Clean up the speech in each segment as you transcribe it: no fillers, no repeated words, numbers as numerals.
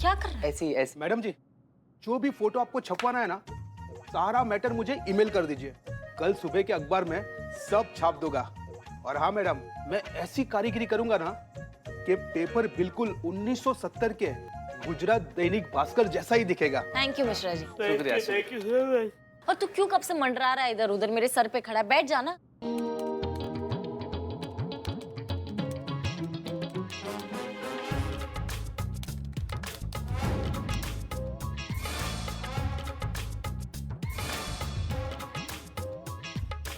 क्या कर रहा है? ऐसी ऐसी। मैडम जी, जो भी फोटो आपको छपवाना है ना, सारा मैटर मुझे ईमेल कर दीजिए। कल सुबह के अखबार में सब छाप दूंगा। और हाँ मैडम, मैं ऐसी कारीगरी करूंगा ना कि पेपर बिल्कुल 1970 के गुजरात दैनिक भास्कर जैसा ही दिखेगा। Thank you Mishra ji. शुक्रिया। और तू क्यों कब से मंडरा रहा है इधर उधर, मेरे सर पे खड़ा है? बैठ जाना।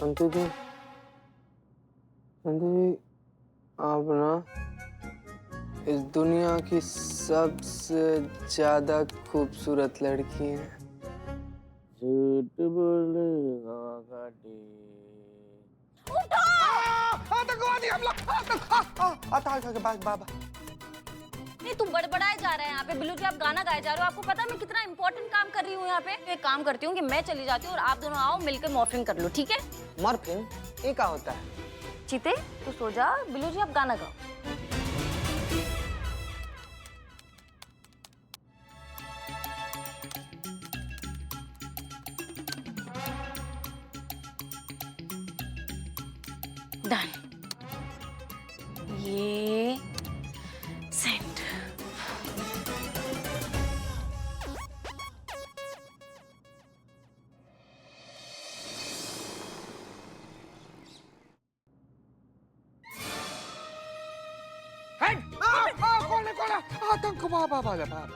अंतु जी, आप ना इस दुनिया की सबसे ज्यादा खूबसूरत लड़की हैं। झूठ बोलेगा गाड़ी। आतंकवादी हमला! नहीं, तू बड़बड़ाए जा रहा है यहाँ पे। बिल्लू जी, आप गाना गाए जा रहे हो। आपको पता है मैं कितना इंपॉर्टेंट काम कर रही हूँ यहाँ पे? एक काम करती हूँ कि मैं चली जाती हूँ और आप दोनों आओ, मिलकर मॉर्फिंग कर लो, ठीक है? मॉर्फिन ये क्या होता है? चीते, तू सो जा। बिल्लू जी, आप गाना गाओ। डन। ये सेंड।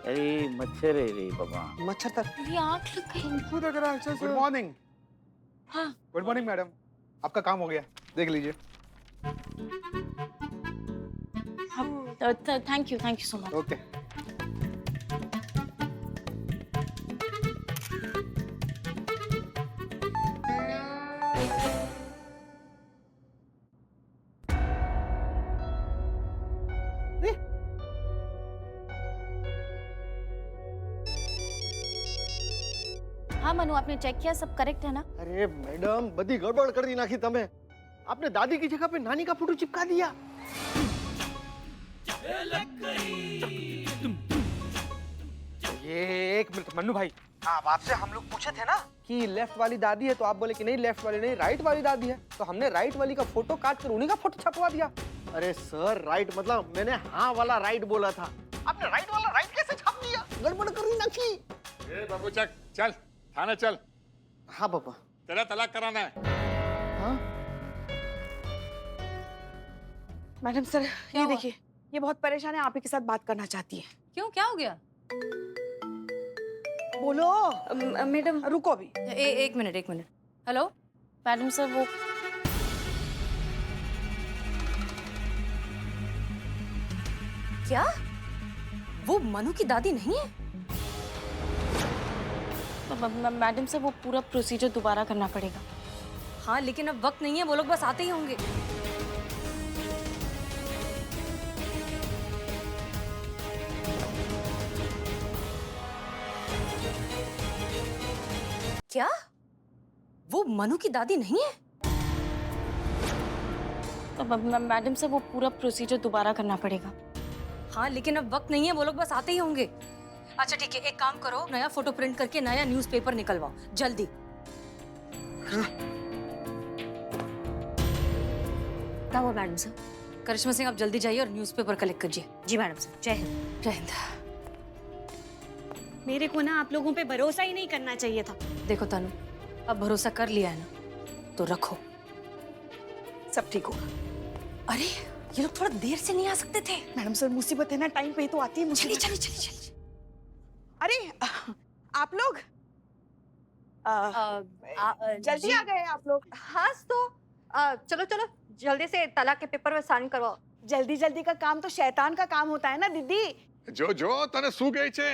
अरे मच्छर है रे बाबा। मच्छर तक मेरी आँख लग गई। Good morning. हाँ। गुड मॉर्निंग मैडम, आपका काम हो गया, देख लीजिए। Thank you so much. Okay. हाँ मनु, आपने चेक किया? सब करेक्ट है ना? अरे मैडम, बड़ी गड़बड़ कर दी नाखी तमे। आपने दादी की जगह पे नानी का फोटो चिपका दिया। ये एक मिनट मन्नू भाई, आप आपसे हम लोग पूछे थे ना कि लेफ्ट वाली दादी है, तो आप बोले कि नहीं लेफ्ट वाली नहीं, राइट वाली दादी है। तो हमने राइट वाली का फोटो काट कर उन्हीं का फोटो छपवा दिया। अरे सर, राइट मतलब मैंने हाँ वाला राइट बोला था। आपने राइट वाला राइट कैसे छाप दिया? गड़बड़ कर दी नाखी। ए बाबू चक, चल थाने चल। हाँ पापा। तेरा तलाक कराना है। हाँ? मैडम सर, ये देखिए, ये बहुत परेशान है, आप ही के साथ बात करना चाहती है। क्यों, क्या हो गया? बोलो। मैडम रुको अभी। एक मिनट। हेलो मैडम सर, वो क्या? वो मनु की दादी नहीं है? मैडम सर, वो पूरा प्रोसीजर दोबारा करना पड़ेगा। हाँ, लेकिन अब वक्त नहीं है, वो लोग बस आते ही होंगे। क्या? वो मनु की दादी नहीं है? मैडम सर, वो पूरा प्रोसीजर दोबारा करना पड़ेगा। हाँ, लेकिन अब वक्त नहीं है, वो लोग बस आते ही होंगे। अच्छा ठीक है, एक काम करो, नया फोटो प्रिंट करके नया न्यूज़पेपर निकलवाओ जल्दी। क्या हुआ मैडम सर? करिश्मा सिंह, आप जल्दी जाइए और न्यूज़पेपर कलेक्ट कीजिए। जी मैडम सर। जय हिंद। जय हिंद। मेरे को ना आप लोगों पे भरोसा ही नहीं करना चाहिए था। देखो तनु, अब भरोसा कर लिया है ना, तो रखो। सब ठीक होगा। अरे ये लोग थोड़ा देर से नहीं आ सकते थे? मैडम सर, मुसीबत है ना, टाइम पे ही तो आती है। चलिए। अरे आप लोग जल्दी आ गए आप लोग। हाँ तो चलो जल्दी से तलाक के पेपर में साइन करवाओ। जल्दी का काम तो शैतान का काम होता है ना दीदी। जो तने सू गई छे।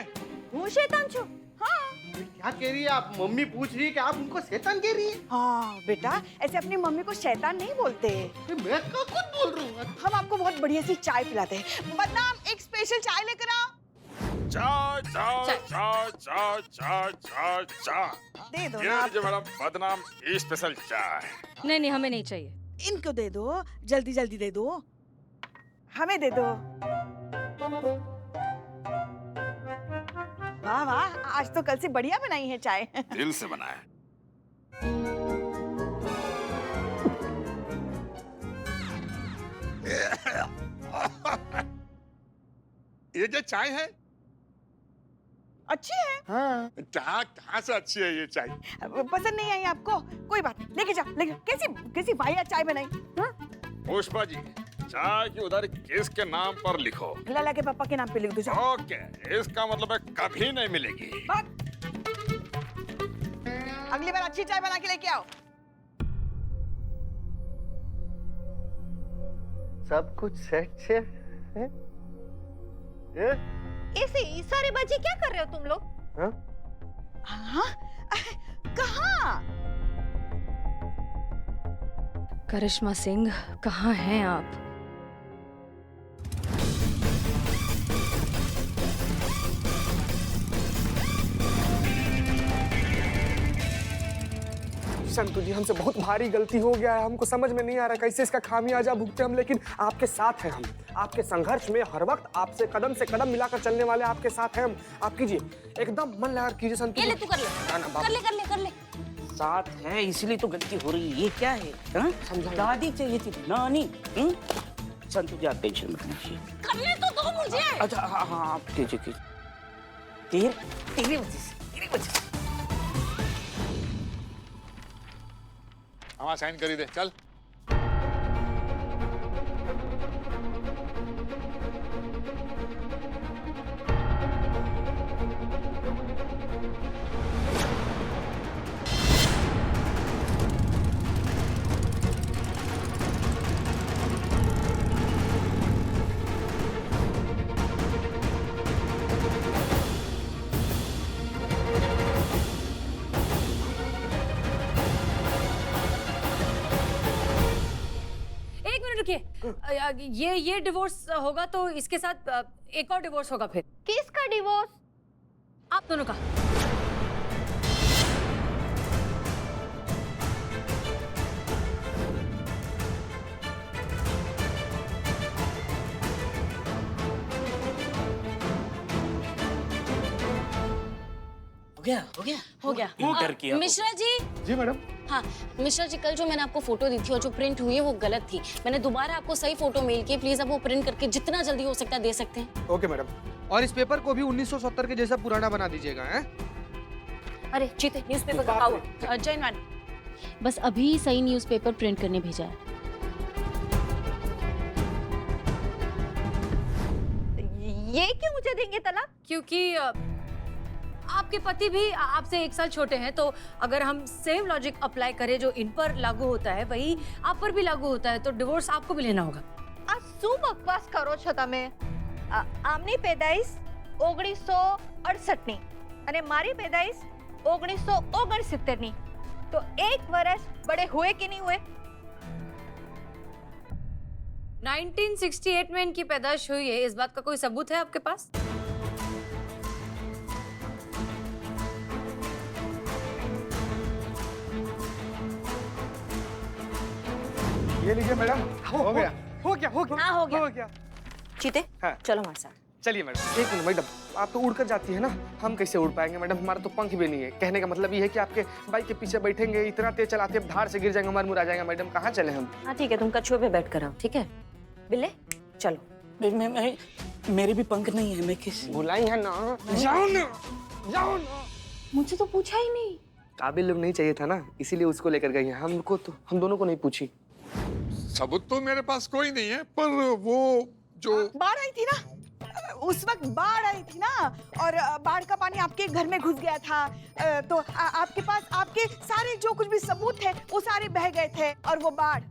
હું શેતાન છું? हाँ क्या कह रही है आप? मम्मी पूछ रही है कि आप उनको शैतान कह रही है? हाँ बेटा, ऐसे अपनी मम्मी को शैतान नहीं बोलते। मैं क्या खुद बोल रहा हूँ? हम आपको बहुत बढ़िया सी चाय पिलाते हैं। बदनाम, एक स्पेशल चाय लेकर आओ। चा दे दो ये ना। लीजिए मैडम, बदनाम स्पेशल चाय। नहीं, हमें नहीं चाहिए। इनको दे दो, जल्दी दे दो। हमें दे दो। वाह वाह, आज तो कल से बढ़िया बनाई है चाय। दिल से बनाया। ये जो चाय है, अच्छी है। हाँ कहाँ से अच्छी है ये चाय? पसंद नहीं आई आपको? कोई बात नहीं, लेके जाओ, लेके। कैसी कैसी वाहियात चाय बनाई। हाँ? पुष्पा जी, चाय की उधर किसके नाम पर लिखो। लाला के पापा के नाम पे लिख दो। जाओ। ओके, इसका मतलब है कभी नहीं मिलेगी। भाग। अगली बार अच्छी चाय बना के लेके आओ। सब कुछ सेट से है? ये? ऐसे इशारे बाजी क्या कर रहे हो तुम लोग? हाँ? हाँ? कहाँ? करिश्मा सिंह, कहाँ हैं आप? संतु जी, हमसे बहुत भारी गलती हो गया है। हमको समझ में नहीं आ रहा कैसे इसका खामियाजा भुगते हम, लेकिन आपके साथ हैं हम। आपके संघर्ष में हर वक्त आपसे कदम से कदम मिलाकर चलने वाले आपके साथ हैं हम। आप कीजिए, एकदम मन लगा कीजिए संतु जी। तू कर ले, कर ले। साथ है इसलिए तो गलती हो रही है। ये क्या है? हाँ? दादी चाहिए थी, नानी। संतु जी आप टेंशन मत लीजिए। करने तो दो मुझे। अच्छा हाँ हाँ आप कीजिए। तेरी वजह से। हमारा साइन करी दे, चल। ये डिवोर्स होगा तो इसके साथ एक और डिवोर्स होगा फिर। किसका डिवोर्स? आप दोनों का। हो गया। वो कर किया। मिश्रा जी। जी मैडम। हाँ मिश्रा जी, कल जो मैंने आपको फोटो दी थी और जो प्रिंट हुई है वो गलत थी। मैंने दोबारा आपको सही फोटो मेल की, प्लीज आप वो प्रिंट करके जितना जल्दी हो सकता है दे सकते हैं। Okay madam. और इस पेपर को भी 1970 के जैसा पुराना बना दीजिएगा। हैं? अरे चीते, न्यूज़पेपर का आओ। जय मैडम, बस अभी सही न्यूज़पेपर प्रिंट करने भेजा है। ये क्यों मुझे देंगे तलाक? क्योंकि आपके पति भी आपसे 1 साल छोटे हैं, तो अगर हम सेम लॉजिक अप्लाई करें जो इन पर लागू होता है वही आप पर भी लागू होता है, तो डिवोर्स आपको भी लेना होगा। आ શું બકવાસ કરો છો તમે? આમની પેદાઈશ 1968 ની અને મારી પેદાઈશ 1969 ની, તો 1 વર્ષ બड़े हुए कि नहीं हुए? 1968 में इनकी पैदाइश हुई है, इस बात का कोई सबूत है आपके पास? ये लीजिए मैडम। हो गया। हाँ हो गया। चीते हाँ। चलो हमारे साथ। चलिए मैडम। एक मिनट मैडम, आप तो उड़कर जाती है ना, हम कैसे उड़ पाएंगे मैडम? हमारा तो पंख भी नहीं है। कहने का मतलब ये है कि आपके बाइक के पीछे बैठेंगे, इतना तेज चलाते हैं धार से गिर जाएंगे, हमारा मुँह आ जाएगा। मैडम कहाँ चले हम? हाँ ठीक है, तुम कछुए पे बैठ कर आओ, ठीक है? बिल्ले चलो। मेरे भी पंख नहीं है, मैं किस बुलाई है ना। जाओ ना। मुझे तो पूछा ही नहीं। काबिल लोग नहीं चाहिए था ना, इसीलिए उसको लेकर गई है। हमको तो, हम दोनों को नहीं पूछी। सबूत तो मेरे पास कोई नहीं है, पर वो जो बाढ़ आई थी ना, उस वक्त बाढ़ आई थी ना, और बाढ़ का पानी आपके घर में घुस गया था, तो आपके पास आपके सारे जो कुछ भी सबूत थे वो सारे बह गए थे, और वो बाढ़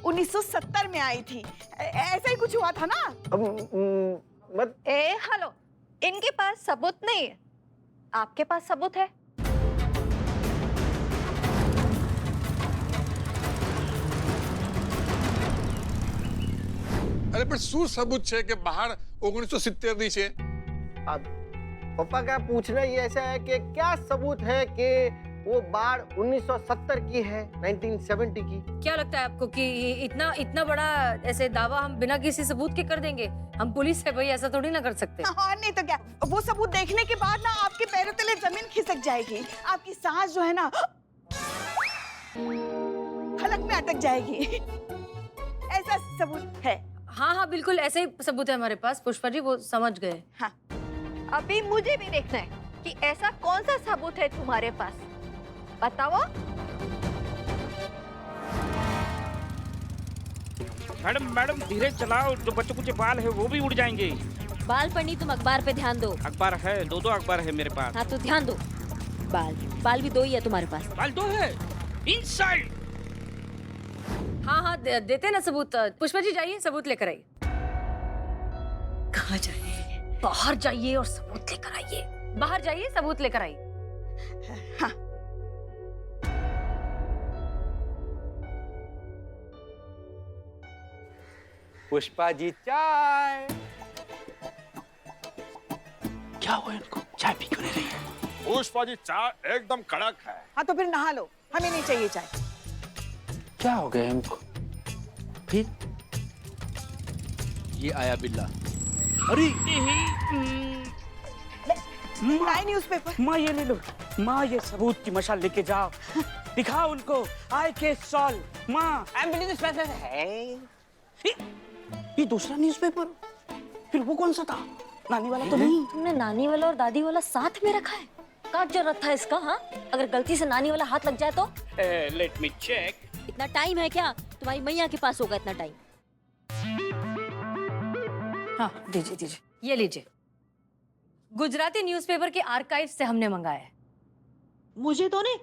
1970 में आई थी। ऐसा ही कुछ हुआ था ना? हेलो, इनके पास सबूत नहीं है, आपके पास सबूत है। अरे पर શું સબૂત છે કે બહાર 1970 ની છે? अब पापा का पूछना ही ऐसा है कि क्या सबूत है कि वो बाढ़ 1970 की है, 1970 की। क्या लगता है आपको कि इतना इतना बड़ा ऐसे दावा हम बिना किसी सबूत के कर देंगे? हम पुलिस है भाई, ऐसा थोड़ी ना कर सकते। हाँ, नहीं तो क्या, वो सबूत देखने के बाद ना आपके पैरों तले जमीन खिसक जाएगी, आपकी सांस जो है ना हलक में अटक जाएगी। ऐसा सबूत है। हाँ हाँ बिल्कुल ऐसे ही सबूत है हमारे पास पुष्पा जी, वो समझ गए। हाँ, अभी मुझे भी देखना है कि ऐसा कौन सा सबूत है तुम्हारे पास, बताओ। मैडम मैडम धीरे चलाओ, जो बच्चों के बाल है वो भी उड़ जाएंगे। बाल पर नहीं, तुम अखबार पे ध्यान दो। अखबार है, दो अखबार है मेरे पास। हाँ तो ध्यान दो। बाल भी 2 ही है तुम्हारे पास। बाल 2 है इनसाइड। हाँ हाँ देते ना सबूत। पुष्पा जी जाइए सबूत लेकर आइए। कहाँ जाइए? बाहर जाइए और सबूत लेकर आइए। बाहर जाइए सबूत लेकर आइए। हाँ। पुष्पा जी चाय। क्या हुआ इनको, चाय पी क्यों नहीं रही है? पुष्पा जी चाय एकदम कड़क है। हाँ तो फिर नहा लो, हमें नहीं चाहिए चाय। क्या हो गया इनको? फिर ये आया बिल्ला। अरे लाए न्यूज़पेपर। माँ ये ले लो, माँ ये सबूत की मशाल लेके जाओ, दिखाओ उनको। आई के सॉल माँ है। ये दूसरा न्यूज़पेपर, फिर वो कौन सा था? नानी वाला तो नहीं। तुमने नानी वाला और दादी वाला साथ में रखा है? क्या जरूरत था इसका? हाँ, अगर गलती से नानी वाला हाथ लग जाए तो? Let me check. इतना टाइम है क्या? तुम्हारी मैया के पास होगा इतना टाइम? हाँ दीजिए दीजिए, ये लीजिए। गुजराती न्यूज़पेपर के आर्काइव से हमने मंगाया है। मुझे तो नहीं।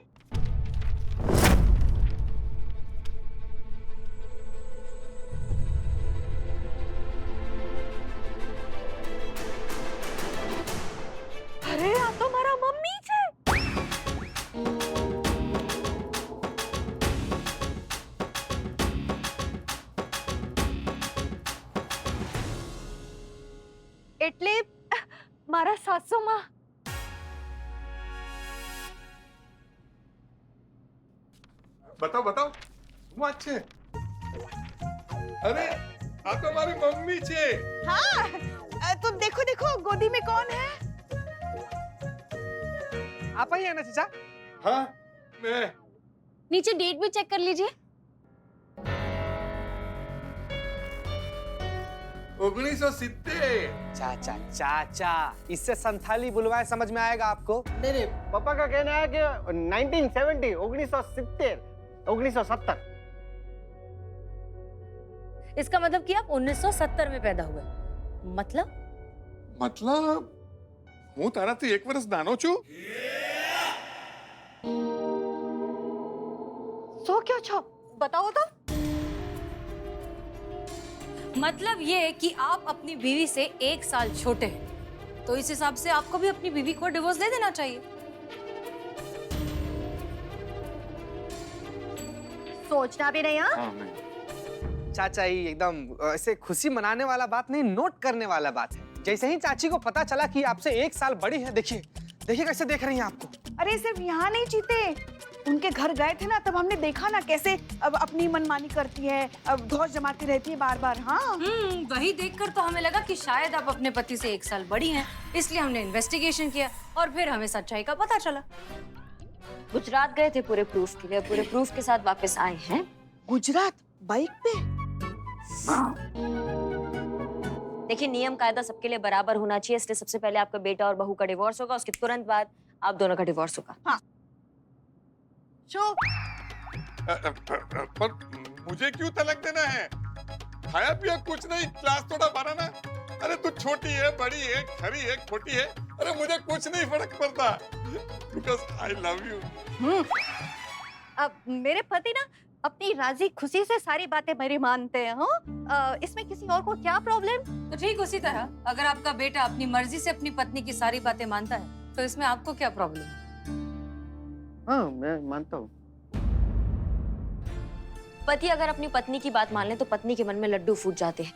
अरे આ તો મારા મમ્મી છે। એટલે મારા સાસુમાં। बताओ बताओ હું આ છે? અરે આ તો મારી મમ્મી છે। हाँ, तुम देखो देखो गोदी में कौन है? आप ही है ना चाचा? हाँ मैं। नीचे डेट भी चेक कर लीजिए। 1970। चाचा चाचा, इससे संथाली बुलवाए समझ में आएगा आपको? नहीं नहीं, पापा का कहना है कि 1970, 1970, 1970। इसका मतलब कि आप 1970 में पैदा हुए। मतलब હું તારાથી 1 વર્ષ નાનો છું। सो क्यों छो, बताओ तो। मतलब ये कि आप अपनी बीवी से 1 साल छोटे हैं, तो इस हिसाब से आपको भी अपनी बीवी को डिवोर्स दे देना चाहिए। सोचना भी नहीं। हाँ, चाचा ही एकदम ऐसे खुशी मनाने वाला बात नहीं, नोट करने वाला बात है। जैसे ही चाची को पता चला कि आपसे 1 साल बड़ी है, देखिए देखिए कैसे देख रही हैं आपको। अरे सिर्फ यहाँ नहीं जीते, उनके घर गए थे ना, तब हमने देखा ना कैसे अब अपनी मनमानी करती है, अब धौस जमाती रहती है बार बार। हाँ, वही देखकर तो हमें लगा कि शायद आप अपने पति से 1 साल बड़ी हैं, इसलिए हमने इन्वेस्टिगेशन किया और फिर हमें सच्चाई का पता चला। गुजरात गए थे पूरे प्रूफ के लिए, पूरे प्रूफ के साथ वापस आए हैं। गुजरात बाइक पे? देखिए नियम कायदा सबके लिए बराबर होना चाहिए, इसलिए सबसे पहले आपका बेटा और बहू का डिवोर्स होगा, उसके तुरंत बाद आप दोनों का डिवोर्स होगा। हाँ। पर मुझे क्यों तलाक देना है? खाया पिया कुछ नहीं, क्लास थोड़ा बनाना। अरे तू छोटी है, बड़ी है, खरी है, खोटी है, अरे मुझे कुछ नहीं फर्क पड़ता, बिकॉज आई लव यू। अब मेरे पति ना अपनी राजी खुशी से सारी बातें मेरी मानते हैं। हाँ, इसमें किसी और को क्या प्रॉब्लम? तो ठीक उसी तरह अगर आपका बेटा अपनी मर्जी से अपनी पत्नी की सारी बातें मानता है, तो इसमें आपको क्या प्रॉब्लम है? हाँ मैं मानता हूँ। पति अगर अपनी पत्नी की बात मान ले तो पत्नी के मन में लड्डू फूट जाते हैं,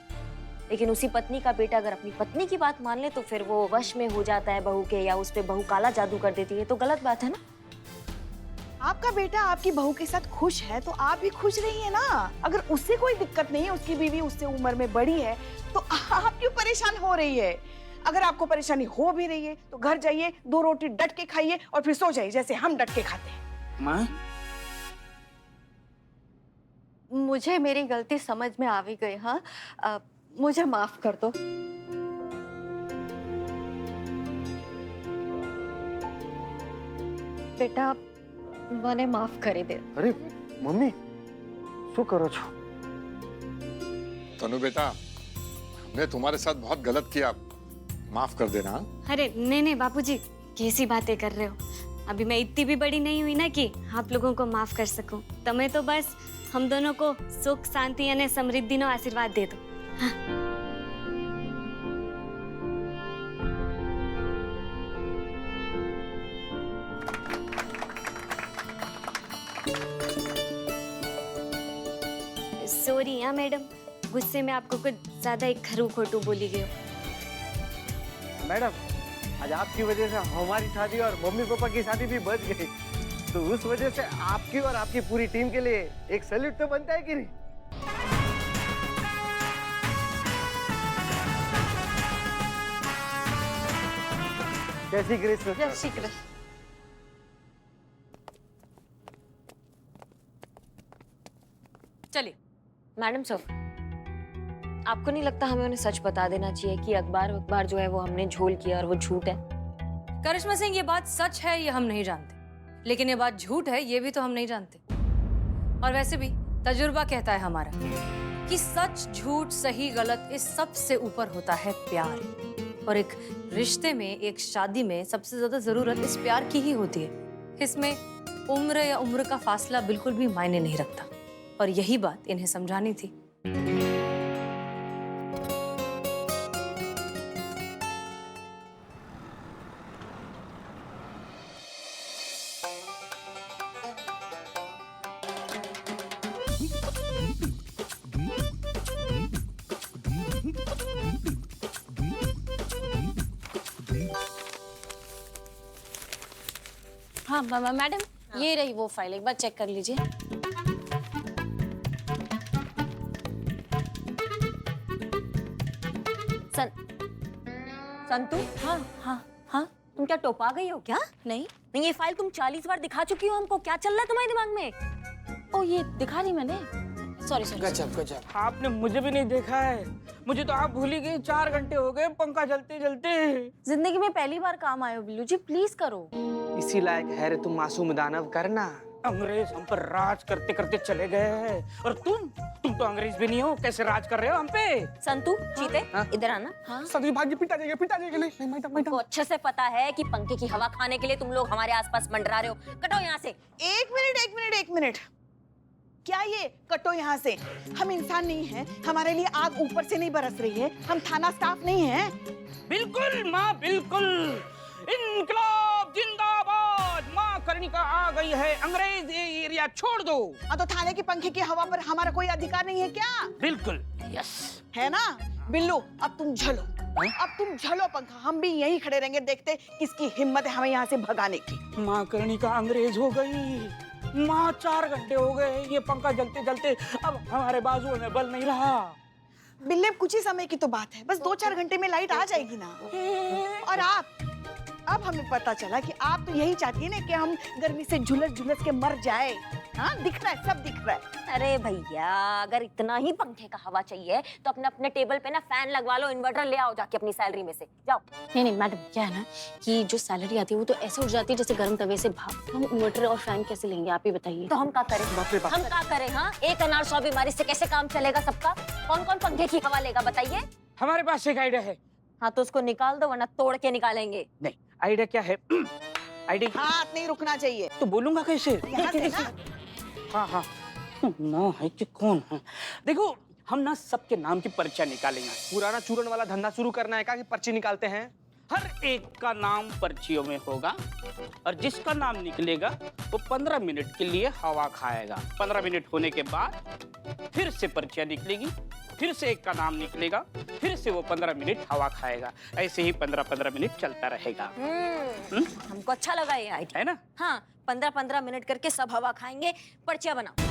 लेकिन उसी पत्नी का बेटा अगर अपनी पत्नी की बात मान ले तो फिर वो वश में हो जाता है बहू के, या उस पे बहू काला जादू कर देती है, तो गलत बात है ना। आपका बेटा आपकी बहू के साथ खुश है तो आप भी खुश रहिए ना। अगर उससे कोई दिक्कत नहीं है, उसकी बीवी उससे उम्र में बड़ी है, तो आप क्यों परेशान हो रही है? अगर आपको परेशानी हो भी रही है तो घर जाइए, 2 रोटी डट के खाइए और फिर सो जाइए जैसे हम डट के खाते हैं। माँ मुझे मेरी गलती समझ में आ भी गई। हाँ, मुझे माफ कर दो। बेटा મને માફ કરી દે। अरे मम्मी શું કરો છો? तनु बेटा, हमने तुम्हारे साथ बहुत गलत किया, माफ कर देना। अरे नहीं नहीं बापूजी, कैसी बातें कर रहे हो? अभी मैं इतनी भी बड़ी नहीं हुई ना कि आप लोगों को माफ कर सकूं। तुम्हें तो बस हम दोनों को सुख शांति અને સમૃદ્ધિનો આશીર્વાદ દે દો। सॉरी हाँ मैडम, गुस्से में आपको कुछ ज्यादा ही खरू खोटू बोली गई हो। मैडम, आज आपकी वजह से हमारी शादी और मम्मी पापा की शादी भी बच गई, तो उस वजह से आपकी और आपकी पूरी टीम के लिए एक सैल्यूट तो बनता है कि नहीं? जय श्री कृष्ण। जय श्री कृष्ण। चलिए। मैडम सर, आपको नहीं लगता हमें उन्हें सच बता देना चाहिए कि अखबार जो है वो हमने झोल किया और वो झूठ है? करिश्मा सिंह, ये बात सच है ये हम नहीं जानते, लेकिन ये बात झूठ है ये भी तो हम नहीं जानते। और वैसे भी तजुर्बा कहता है हमारा कि सच झूठ सही गलत इस सब से ऊपर होता है प्यार। और एक रिश्ते में, एक शादी में सबसे ज्यादा जरूरत इस प्यार की ही होती है। इसमें उम्र या उम्र का फासला बिल्कुल भी मायने नहीं रखता, और यही बात इन्हें समझानी थी। हाँ मैडम, ये रही वो फाइल, एक बार चेक कर लीजिए। संतु, हाँ हाँ हाँ, तुम क्या टोपा गई हो क्या? नहीं नहीं, ये फाइल तुम 40 बार दिखा चुकी हो हमको। क्या चल रहा है तुम्हारे दिमाग में? ओ, ये दिखा नहीं मैंने, सॉरी सॉरी। गजब गजब, आपने मुझे भी नहीं देखा है। मुझे तो आप भूल ही गए। 4 घंटे हो गए पंखा जलते जलते। जिंदगी में पहली बार काम आए हो बिल्लू जी, प्लीज करो। इसी लायक है रे तुम मासूम दानव, करना। अंग्रेज हम पर राज करते करते चले गए हैं, और तुम तो अंग्रेज भी नहीं हो, कैसे राज कर रहे हो हम पे? संतु, चीते, इधर आना। हाँ? सभी भाग्य पिटा जाएगा, पिटा जाएगा। नहीं मैडम, तो अच्छे से पता है कि पंखे की हवा खाने के लिए तुम लोग हमारे आसपास मंडरा रहे हो। कटो यहाँ से। एक मिनट, क्या ये कटो यहाँ से? हम इंसान नहीं हैं, हमारे लिए आग ऊपर से नहीं बरस रही है, हम थाना स्टाफ नहीं हैं। बिल्कुल माँ, बिल्कुल। इनकलाब जिंदाबाद। माँ कर्णिका आ गई है, अंग्रेज ये एरिया छोड़ दो। हाँ, तो थाने के पंखे की हवा पर हमारा कोई अधिकार नहीं है क्या? बिल्कुल, यस। है ना? बिल्लू, अब तुम झलो पंखा। हम भी यहीं खड़े रहेंगे, देखते किसकी हिम्मत है हमें यहाँ से भगाने की। माँ कर्णिका अंग्रेज हो गई। माँ 4 घंटे हो गए ये पंखा जलते जलते, अब हमारे बाजुओं में बल नहीं रहा। बिल्ले, कुछ ही समय की तो बात है, बस 2-4 घंटे में लाइट आ जाएगी ना। और अब हमें पता चला कि आप तो यही चाहती है ना कि हम गर्मी से झुलस के मर जाए। हाँ, दिख रहा है, सब दिख रहा है। अरे भैया, अगर इतना ही पंखे का हवा चाहिए तो अपने टेबल पे ना फैन लगवा लो, इन्वर्टर ले आओ जाके अपनी सैलरी में से। जाओ। नहीं मैडम, क्या है ना कि जो सैलरी आती है वो तो ऐसे उठ जाती है जैसे गर्म तवे से भाप। हम इन्वर्टर और फैन कैसे लेंगे, आप ही बताइए। तो हम क्या करें? हम क्या करें? हाँ, एक अनार 100 बीमारी से कैसे काम चलेगा सबका? कौन कौन पंखे की हवा लेगा बताइए? हमारे पास एक आइडिया है। हाँ, तो उसको निकाल दो वरना तोड़ के निकालेंगे। नहीं, आइडिया क्या है? आइडिया हाथ नहीं रुकना चाहिए। तो बोलूंगा कैसे? यहाँ से ना। हाँ, ना है कि कौन है? देखो, हम ना सबके नाम की पर्चा निकालेंगे। पुराना चूरन वाला धंधा शुरू करना है क्या कि पर्ची निकालते हैं? हर एक का नाम पर्चियों में होगा, और जिसका नाम निकलेगा वो 15 मिनट के लिए हवा खाएगा। 15 मिनट होने के बाद फिर से पर्चियां निकलेगी, फिर से एक का नाम निकलेगा, फिर से वो 15 मिनट हवा खाएगा। ऐसे ही 15-15 मिनट चलता रहेगा। हमको अच्छा लगा ये आइडिया, है ना? हाँ 15-15 मिनट करके सब हवा खाएंगे। पर्चियां बनाओ।